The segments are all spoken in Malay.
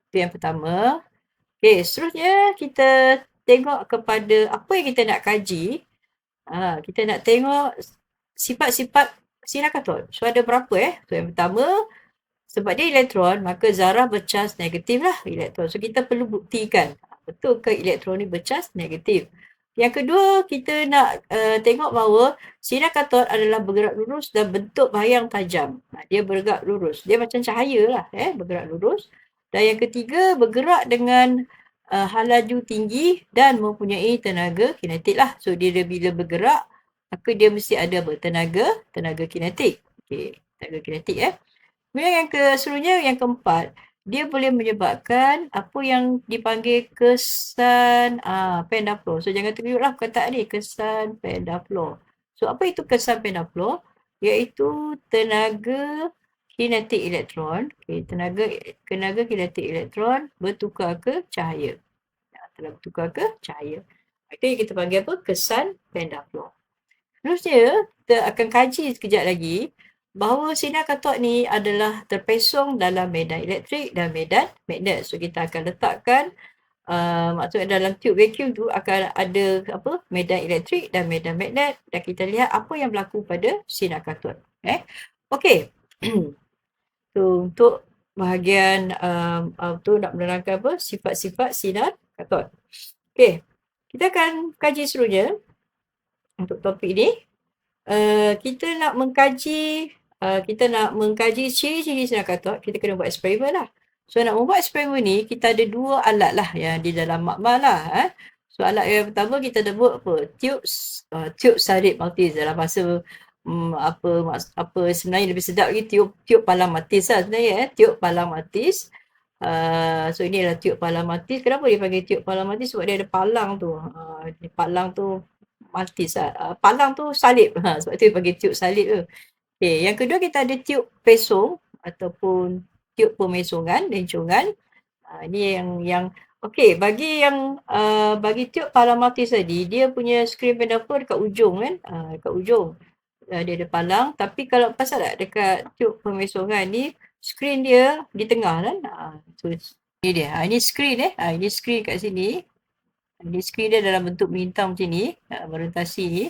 Itu yang pertama. Okey, seterusnya kita tengok kepada apa yang kita nak kaji. Kita nak tengok sifat-sifat sinar katot. So, ada berapa So, yang pertama, sebab dia elektron, maka zarah bercas negatif lah elektron. So, kita perlu buktikan betul ke elektron ni bercas negatif. Yang kedua, kita nak tengok bahawa sinar katot adalah bergerak lurus dan bentuk bayang tajam. Dia bergerak lurus. Dia macam cahaya lah, bergerak lurus. Dan yang ketiga, bergerak dengan hal laju tinggi dan mempunyai tenaga kinetik lah. So, dia bila bergerak, maka dia mesti ada apa? Tenaga kinetik. Okey, tenaga kinetik Kemudian seterusnya yang keempat, dia boleh menyebabkan apa yang dipanggil kesan Pendaflor. So, jangan terkejutlah perkataan ni, kesan Pendaflor. So, apa itu kesan Pendaflor? Iaitu tenaga kinetik elektron, tenaga kinetik elektron bertukar ke cahaya. Telah bertukar ke cahaya. Itu yang kita panggil apa? Kesan Pendaflor. Terusnya, kita akan kaji sekejap lagi bahawa sinar katot ni adalah terpesong dalam medan elektrik dan medan magnet. So, kita akan letakkan, maksudnya dalam tube vacuum tu akan ada medan elektrik dan medan magnet dan kita lihat apa yang berlaku pada sinar katot. Okey. Tu untuk bahagian tu nak menerangkan sifat-sifat sinar katot. Okey. Kita akan kaji seterusnya untuk topik ni. Kita nak mengkaji ciri-ciri sinar katot, kita kena buat eksperimen lah. So, nak membuat eksperimen ni, kita ada dua alat lah yang di dalam makmal lah. So, alat yang pertama kita ada buat tube salib maltis dalam bahasa sebenarnya lebih sedap lagi tube palang maltis lah sebenarnya. Tube palang maltis. So, ini adalah tube palang maltis. Kenapa dia panggil tube palang maltis? Sebab dia ada palang tu. Palang tu maltis lah. Palang tu salib. Sebab tu dia panggil tube salib tu. Okay, yang kedua kita ada tube pesong ataupun tube pemesongan, lencongan. Ini yang okey, bagi tube palang maltis tadi, dia punya screen Pendaflor dekat ujung kan. Dekat ujung. Dia ada palang, tapi kalau pasal tak dekat tube pemesongan ni, screen dia di tengah kan. So, ini dia. Ini screen ini screen kat sini. Ini screen dia dalam bentuk bintang macam ni, merentasi ni.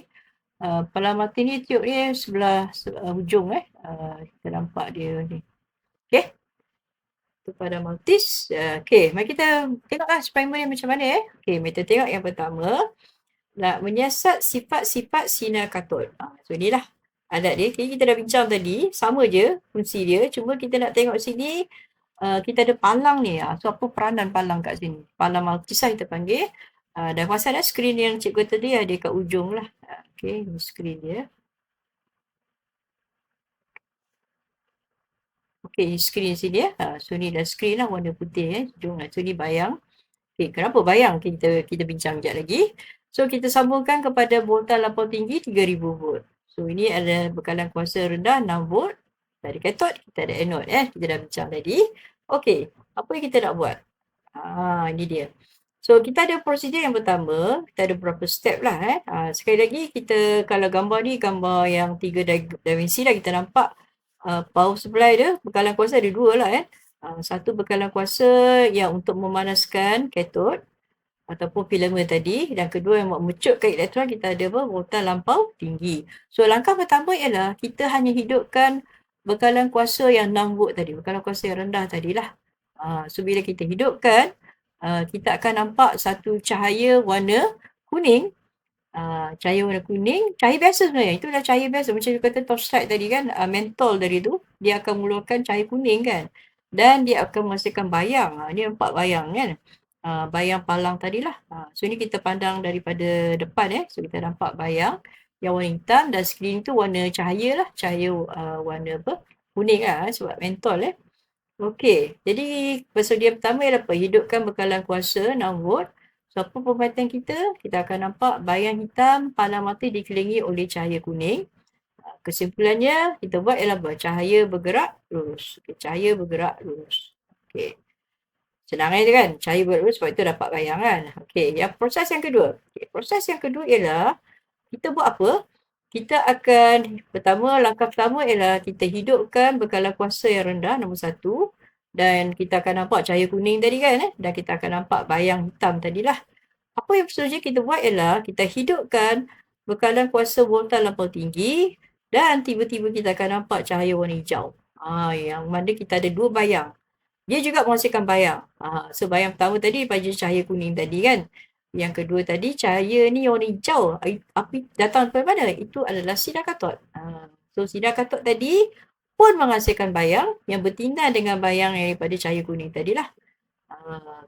Palang maltis ni tube ni sebelah hujung kita nampak dia ni. Okey. Itu palang maltis. Okey, mari kita tengoklah eksperimen ni macam mana Okey, mari kita tengok yang pertama. Nak menyiasat sifat-sifat sinar katot. So, inilah alat dia. Kita dah bincang tadi, sama je fungsi dia. Cuma kita nak tengok sini, kita ada palang ni. So, apa peranan palang kat sini? Palang maltis lah kita panggil. Dan pasal ada skrin yang cikgu tadi ada kat ujung lah. Okey, ini skrin dia. Okey, skrin sini So, ni dah skrin lah warna putih Jom So, ni bayang. Okey, kenapa bayang? Kita bincang sekejap lagi. So, kita sambungkan kepada voltan lampau tinggi 3000 volt. So, ini ada bekalan kuasa rendah 6 volt. Kita ada katot, kita ada anod Kita dah bincang tadi. Okey, apa yang kita nak buat? Ini dia. So, kita ada prosedur yang pertama. Kita ada beberapa step lah sekali lagi, kita kalau gambar ni, gambar yang 3 dimensi lah, kita nampak power supply dia, bekalan kuasa ada dua lah satu bekalan kuasa yang untuk memanaskan katot ataupun filament tadi, dan kedua yang memecutkan elektron, kita ada voltan lampau tinggi. So, langkah pertama ialah kita hanya hidupkan bekalan kuasa yang 6 volt tadi, bekalan kuasa yang rendah tadilah. So, bila kita hidupkan, kita akan nampak satu cahaya warna kuning. Cahaya warna kuning, cahaya biasa sebenarnya. Itu dah cahaya biasa. Macam you kata torchlight tadi kan, mentol dari tu, dia akan mengeluarkan cahaya kuning kan. Dan dia akan menghasilkan bayang. Ni nampak bayang kan. Bayang palang tadilah. So, ini kita pandang daripada depan So, kita nampak bayang yang warna hitam dan skrin tu warna cahaya lah. Cahaya warna kuning sebab mentol Okey, jadi prosedur pertama ialah hidupkan bekalan kuasa 6 volt. So, apa pembuatan kita? Kita akan nampak bayang hitam palang maltis dikelilingi oleh cahaya kuning. Kesimpulannya, kita buat ialah cahaya bergerak lurus. Cahaya bergerak lurus. Okey. Senang je kan? Cahaya bergerak lurus, sebab itu dapat bayang kan? Okey, proses yang kedua. Proses yang kedua ialah, kita buat apa? Kita akan, langkah pertama ialah kita hidupkan bekalan kuasa yang rendah, nombor 1. dan kita akan nampak cahaya kuning tadi kan, dan kita akan nampak bayang hitam tadilah. Apa yang seterusnya kita buat ialah kita hidupkan bekalan kuasa volta lampau tinggi dan tiba-tiba kita akan nampak cahaya warna hijau. Yang mana kita ada 2 bayang. Dia juga menghasilkan bayang. So bayang pertama tadi pada cahaya kuning tadi kan. Yang kedua tadi cahaya ni warna hijau. Api datang daripada mana? Itu adalah sinar katod. So sinar katod tadi pun menghasilkan bayang yang bertindan dengan bayang yang daripada cahaya kuning tadilah.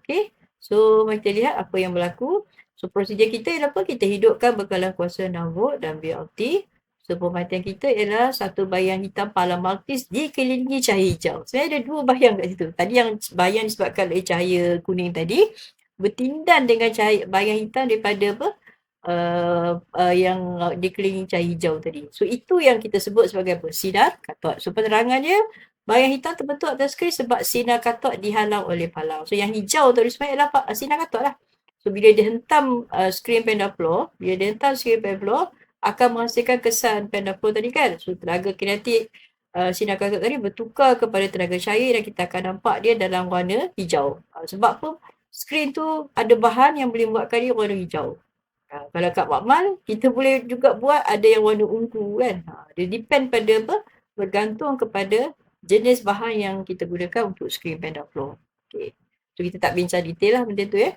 Okay. So, mari kita lihat apa yang berlaku. So, prosedur kita ialah apa? Kita hidupkan bekalan kuasa 6 volt dan BLT. So, pemantian kita ialah satu bayang hitam pala maltis dikelilingi cahaya hijau. Sebenarnya ada 2 bayang kat situ. Tadi yang bayang disebabkan oleh cahaya kuning tadi bertindan dengan cahaya bayang hitam daripada apa? Yang dikelilingi cahaya hijau tadi. So, itu yang kita sebut sebagai apa? Sinar katod. So, penerangannya bayang hitam terbentuk atas skrin sebab sinar katod dihalang oleh palau. So, yang hijau tadi sebenarnya adalah sinar katod lah. So, bila dia hentam skrin pendaflow, akan menghasilkan kesan pendaflow tadi kan. So, tenaga kinetik sinar katod tadi bertukar kepada tenaga cahaya dan kita akan nampak dia dalam warna hijau. Sebab apa? Skrin tu ada bahan yang boleh buatkan dia warna hijau. Kalau kat makmal, kita boleh juga buat ada yang warna ungu kan. Dia depend pada apa? Bergantung kepada jenis bahan yang kita gunakan untuk skrin pendaflow. Okay. So, kita tak bincang detail lah benda tu ya.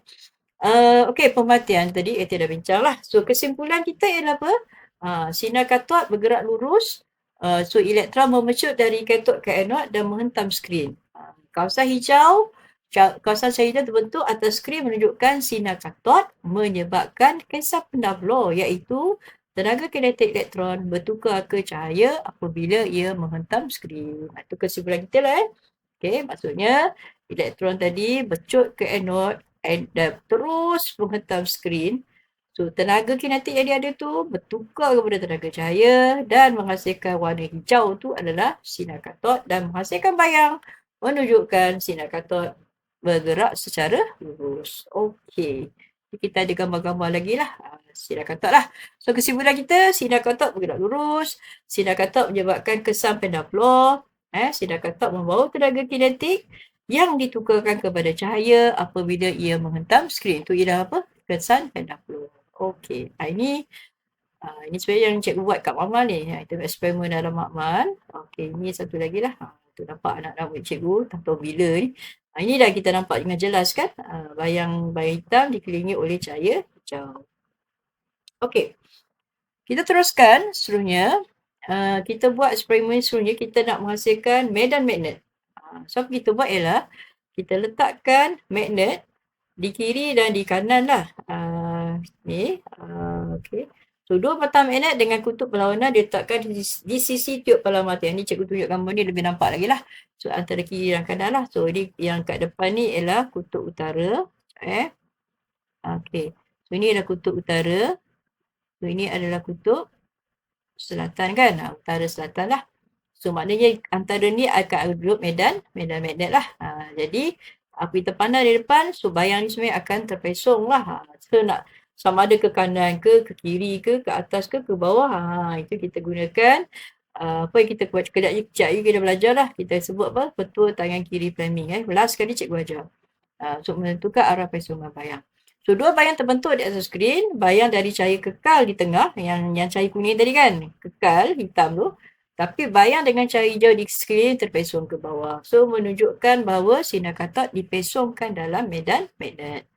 Okay, pemantian tadi kita dah bincang lah. So, kesimpulan kita ialah apa? Sinar katod bergerak lurus. So, elektron memecut dari katod ke anod dan menghentam skrin. Kawasan hijau, kawasan cahaya hijau terbentuk atas skrin menunjukkan sinar katod menyebabkan kesan pendaflow iaitu tenaga kinetik elektron bertukar ke cahaya apabila ia menghentam skrin. Itu kesimpulan kita lah. Okay, maksudnya elektron tadi bercut ke anod dan terus menghentam skrin. So, tenaga kinetik yang dia ada tu bertukar kepada tenaga cahaya dan menghasilkan warna hijau tu adalah sinar katod dan menghasilkan bayang menunjukkan sinar katod bergerak secara lurus. Okey. Kita ada gambar-gambar lagi lah. Sinar katod lah. So, kesimpulan kita, sinar katod bergerak lurus. Sinar katod menyebabkan kesan pendaflow. Sinar katod membawa tenaga kinetik yang ditukarkan kepada cahaya apabila ia menghentam skrin. Itu ialah apa? Kesan pendaflow. Okey. Ini sebenarnya yang cikgu buat kat makmal ni. Itu eksperimen dalam makmal. Okey. Ini satu lagi lah. Tu nampak anak-anak buat cikgu. Tak tahu bila ni. Ini dah kita nampak dengan jelas kan. Bayang hitam dikelilingi oleh cahaya hijau. Okey. Kita teruskan seterusnya. Kita buat eksperimen seterusnya. Kita nak menghasilkan medan magnet. So, apa kita buat ialah kita letakkan magnet di kiri dan di kanan lah. Ni. Okey. So, 2 patah magnet dengan kutub berlawanan diletakkan di sisi tiup pelamatan. Yang ni cikgu tunjuk gambar ni lebih nampak lagi lah. So, antara kiri dan kanan lah. So, ini yang kat depan ni ialah kutub utara. Okey. So, ini adalah kutub utara. So, ini adalah kutub selatan kan. Utara selatan lah. So, maknanya antara ni akan ada medan magnet lah. Jadi, api terpandang di depan. So, bayang ni sebenarnya akan terpesong lah. So, nak sama ada ke kanan ke kiri ke atas ke bawah. Itu kita gunakan. Apa yang kita buat kejap lagi kita belajar lah. Kita sebut apa? Petua tangan kiri Fleming. Last sekali cikgu ajar. Untuk menentukan arah pesungan bayang. So, 2 bayang terbentuk di atas skrin. Bayang dari cahaya kekal di tengah. Yang cahaya kuning tadi kan. Kekal, hitam tu. Tapi bayang dengan cahaya hijau di skrin terpesong ke bawah. So, menunjukkan bahawa sinar katod dipesongkan dalam medan magnet.